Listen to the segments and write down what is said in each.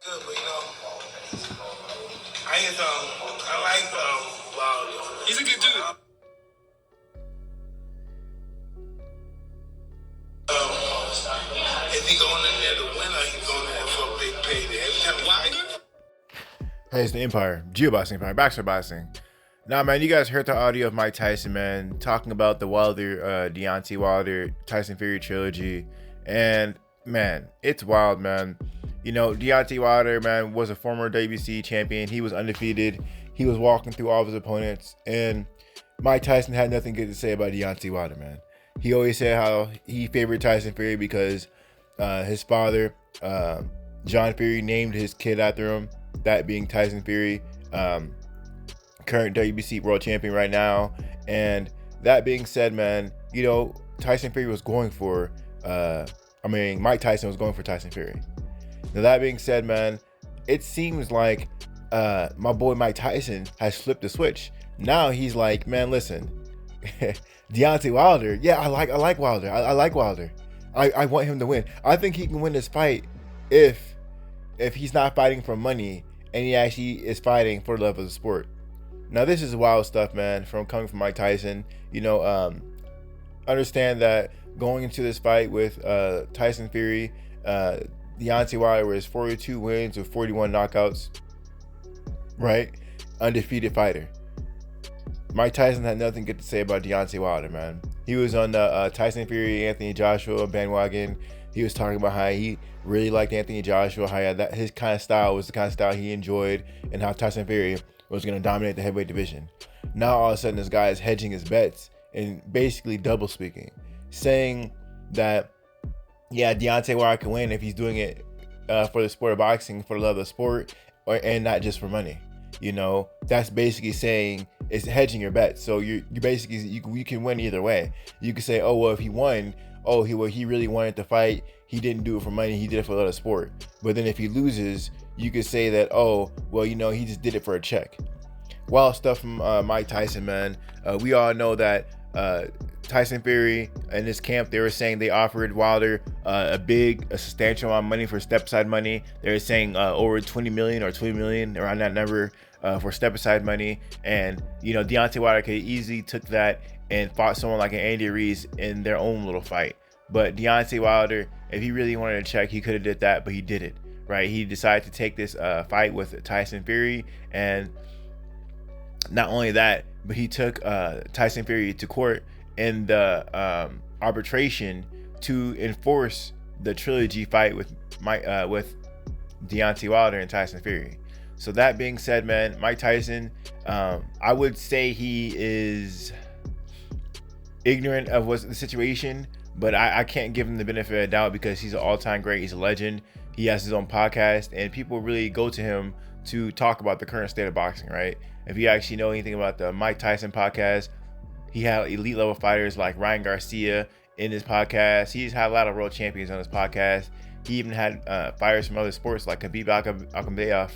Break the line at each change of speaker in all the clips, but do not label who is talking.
Good, but I like Wilder. He's a good dude. If he going in there to win, or he's going in there for a big payday. Every time Wilder.
Hey, it's the Empire, Geoboxing Empire, Baxter Boxing. Nah, man, you guys heard the audio of Mike Tyson, man, talking about the Wilder, Deontay Wilder, Tyson Fury trilogy, and man, it's wild, man. You know, Deontay Wilder, man, was a former WBC champion. He was undefeated. He was walking through all of his opponents, and Mike Tyson had nothing good to say about Deontay Wilder, man. He always said how he favored Tyson Fury because his father, John Fury, named his kid after him, that being Tyson Fury, current WBC world champion right now. And that being said, man, you know, Tyson Fury was going for, Mike Tyson was going for Tyson Fury. Now, that being said, man, it seems like my boy Mike Tyson has flipped the switch. Now he's like, man, listen, Deontay Wilder, yeah, I like Wilder. I like Wilder. I want him to win. I think he can win this fight if he's not fighting for money and he actually is fighting for the love of the sport. Now, this is wild stuff, man, coming from Mike Tyson. You know, understand that going into this fight with Tyson Fury, Deontay Wilder was 42 wins with 41 knockouts, right? Undefeated fighter. Mike Tyson had nothing good to say about Deontay Wilder, man. He was on the Tyson Fury, Anthony Joshua bandwagon. He was talking about how he really liked Anthony Joshua, how his kind of style was the kind of style he enjoyed, and how Tyson Fury was going to dominate the heavyweight division. Now, all of a sudden, this guy is hedging his bets and basically double speaking, saying that, yeah, Deontay Wilder can win if he's doing it for the sport of boxing, for the love of the sport, and not just for money. You know, that's basically saying it's hedging your bets. So you basically you can win either way. You could say, oh well, if he won, he really wanted to fight. He didn't do it for money. He did it for the love of sport. But then if he loses, you could say that, oh well, you know, he just did it for a check. Wild stuff from Mike Tyson, man. We all know that Tyson Fury and his camp, they were saying they offered Wilder a substantial amount of money for step-aside money. They were saying over 20 million or 20 million, around that number, for step-aside money. And, you know, Deontay Wilder could easily took that and fought someone like an Andy Ruiz in their own little fight. But Deontay Wilder, if he really wanted to check, he could have did that, but he didn't, right? He decided to take this fight with Tyson Fury, and not only that, but he took Tyson Fury to court in the arbitration to enforce the trilogy fight with Deontay Wilder and Tyson Fury. So that being said, man, Mike Tyson, I would say he is ignorant of what's the situation, but I can't give him the benefit of the doubt because he's an all-time great. He's a legend. He has his own podcast, and people really go to him to talk about the current state of boxing, right? If you actually know anything about the Mike Tyson podcast, he had elite level fighters like Ryan Garcia in his podcast. He's had a lot of world champions on his podcast. He even had fighters from other sports like Khabib Akhmadiev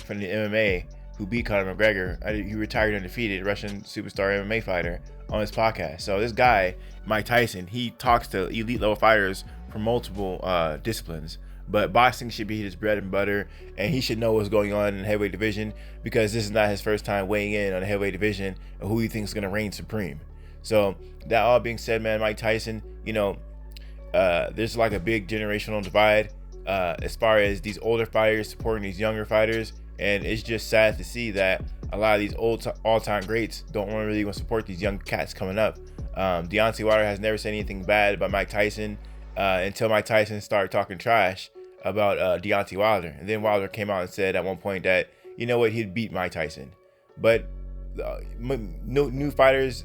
from the MMA, who beat Conor McGregor. He retired undefeated, Russian superstar MMA fighter, on his podcast. So this guy, Mike Tyson, he talks to elite level fighters from multiple disciplines. But boxing should be his bread and butter, and he should know what's going on in the heavyweight division, because this is not his first time weighing in on the heavyweight division and who he thinks is going to reign supreme. So that all being said, man, Mike Tyson, you know, there's like a big generational divide as far as these older fighters supporting these younger fighters, and it's just sad to see that a lot of these all-time greats don't really want to support these young cats coming up. Deontay Wilder has never said anything bad about Mike Tyson until Mike Tyson started talking trash about Deontay Wilder. And then Wilder came out and said at one point that, you know what, he'd beat Mike Tyson. But new fighters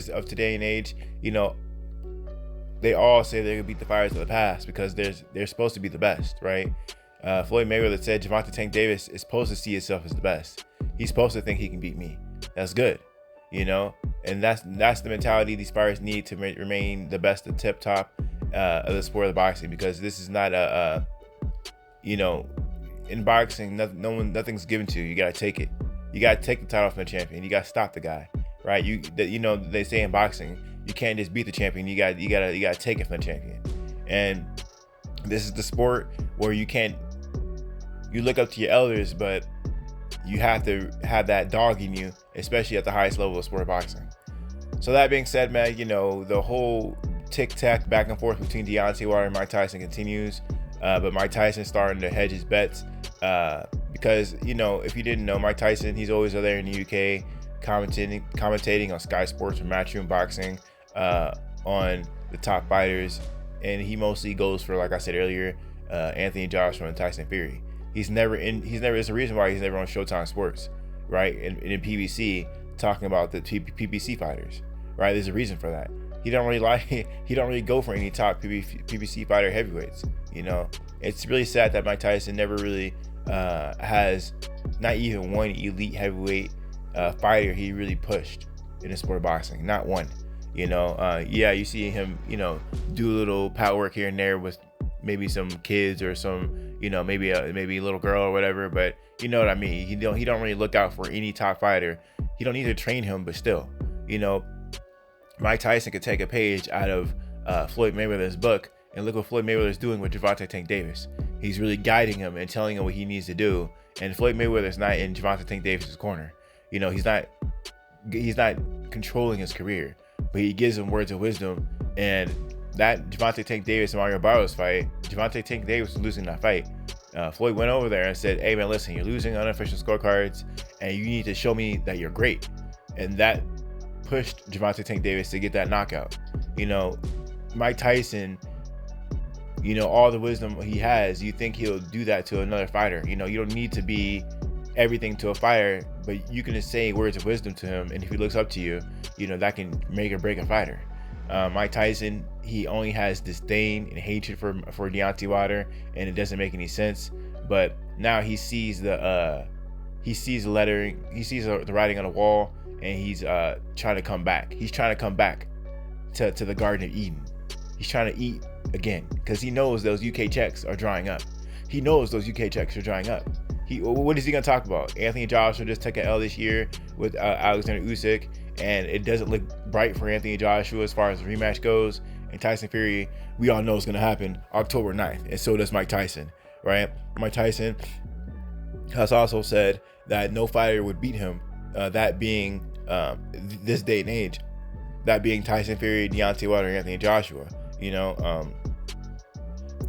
of today and age, you know, they all say they're gonna beat the fighters of the past because they're supposed to be the best, right? Floyd Mayweather said Gervonta Tank Davis is supposed to see himself as the best. He's supposed to think he can beat me. That's good, you know, and that's the mentality these fighters need to remain the best, the tip top of the sport of boxing, because this is not you know, in boxing, nothing's given to you. You gotta take it. You gotta take the title from the champion. You gotta stop the guy, right? You know, they say in boxing, you can't just beat the champion. You gotta take it from the champion. And this is the sport where you can't you look up to your elders, but you have to have that dog in you, especially at the highest level of sport boxing. So that being said, man, the whole tic-tac back and forth between Deontay Wilder and Mike Tyson continues, but Mike Tyson starting to hedge his bets because, if you didn't know, Mike Tyson, he's always there in the UK commentating on Sky Sports for Matchroom Boxing on the top fighters, and he mostly goes for, like I said earlier, Anthony Joshua and Tyson Fury. There's a reason why he's never on Showtime Sports, right? In PBC, talking about the PBC fighters, right? There's a reason for that. He don't really go for any top PBC fighter heavyweights. It's really sad that Mike Tyson never really has not even one elite heavyweight fighter he really pushed in the sport of boxing. Not one. You see him, do a little power work here and there with maybe some kids or some, maybe a little girl or whatever, but you know what I mean. He don't really look out for any top fighter. He don't need to train him, but still, Mike Tyson could take a page out of Floyd Mayweather's book and look what Floyd Mayweather's doing with Gervonta Tank Davis. He's really guiding him and telling him what he needs to do. And Floyd Mayweather's not in Gervonta Tank Davis's corner. He's not controlling his career, but he gives him words of wisdom. And that Gervonta Tank Davis and Mario Barrios fight, Gervonta Tank Davis was losing that fight. Floyd went over there and said, "Hey man, listen, you're losing unofficial scorecards, and you need to show me that you're great." And that pushed Gervonta Tank Davis to get that knockout. Mike Tyson, all the wisdom he has, you think he'll do that to another fighter. You don't need to be everything to a fighter, but you can just say words of wisdom to him, and if he looks up to you, that can make or break a fighter. Mike Tyson, he only has disdain and hatred for Deontay Wilder, and it doesn't make any sense. But now he sees the lettering, he sees the writing on the wall, and he's trying to come back. He's trying to come back to the Garden of Eden. He's trying to eat again because he knows those UK checks are drying up. What is he gonna talk about? Anthony Joshua just took an L this year with Alexander Usyk, and it doesn't look bright for Anthony Joshua as far as the rematch goes. And Tyson Fury, we all know it's gonna happen October 9th, and so does Mike Tyson, right? Mike Tyson has also said that no fighter would beat him, that being this day and age, that being Tyson Fury, Deontay Wilder, and Anthony Joshua.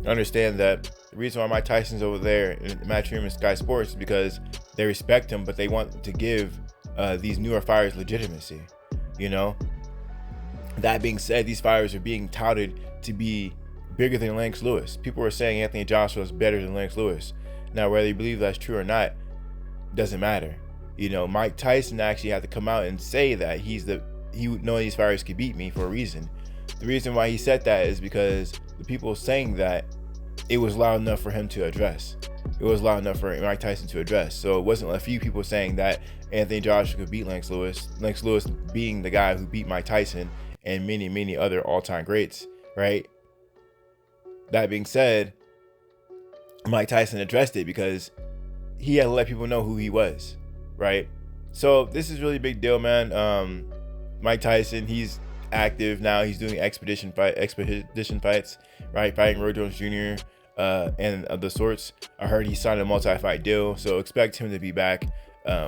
Understand that the reason why Mike Tyson's over there in Matchroom and Sky Sports is because they respect him, but they want to give these newer fighters legitimacy. That being said, these fighters are being touted to be bigger than Lennox Lewis. People are saying Anthony Joshua is better than Lennox Lewis. Now, whether you believe that's true or not, doesn't matter. Mike Tyson actually had to come out and say that none of these fighters could beat me for a reason. The reason why he said that is because the people saying that, it was loud enough for him to address. It was loud enough for Mike Tyson to address. So it wasn't a few people saying that Anthony Joshua could beat Lennox Lewis. Lennox Lewis being the guy who beat Mike Tyson and many, many other all-time greats, right? That being said, Mike Tyson addressed it because he had to let people know who he was, right? So this is really a big deal, man. Mike Tyson, he's active now. He's doing expedition fights, right? Fighting Roy Jones Jr. And of the sorts. I heard he signed a multi-fight deal, so expect him to be back.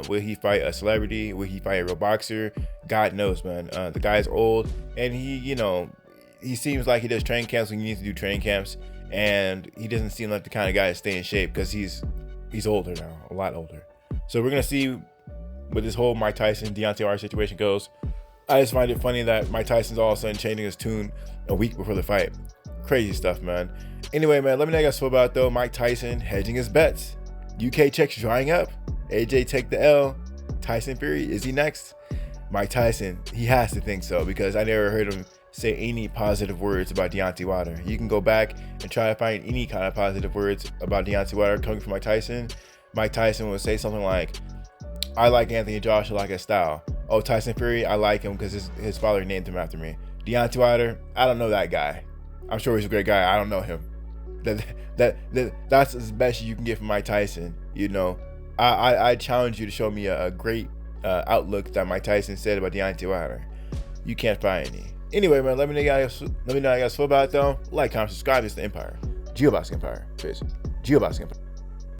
Will he fight a celebrity? Will he fight a real boxer? God knows, man. The guy's old, and he seems like he does training camps when he needs to do training camps, and he doesn't seem like the kind of guy to stay in shape because he's older now, a lot older. So we're gonna see what this whole Mike Tyson Deontay Wilder situation goes. I just find it funny that Mike Tyson's all of a sudden changing his tune a week before the fight. Crazy stuff, man. Anyway, man, let me know what you guys feel about, though. Mike Tyson hedging his bets. UK checks drying up. AJ take the L. Tyson Fury, is he next? Mike Tyson, he has to think so because I never heard him say any positive words about Deontay Wilder. You can go back and try to find any kind of positive words about Deontay Wilder coming from Mike Tyson. Mike Tyson would say something like, "I like Anthony Joshua, like his style. Oh, Tyson Fury, I like him because his father named him after me. Deontay Wilder, I don't know that guy. I'm sure he's a great guy. I don't know him." That's as best you can get from Mike Tyson. I challenge you to show me a great outlook that Mike Tyson said about Deontay Wilder. You can't find any. Anyway, man, let me know how you guys feel about it, though. Like, comment, subscribe. It's the Empire. GeoBoxing Empire. Cheers. GeoBoxing Empire.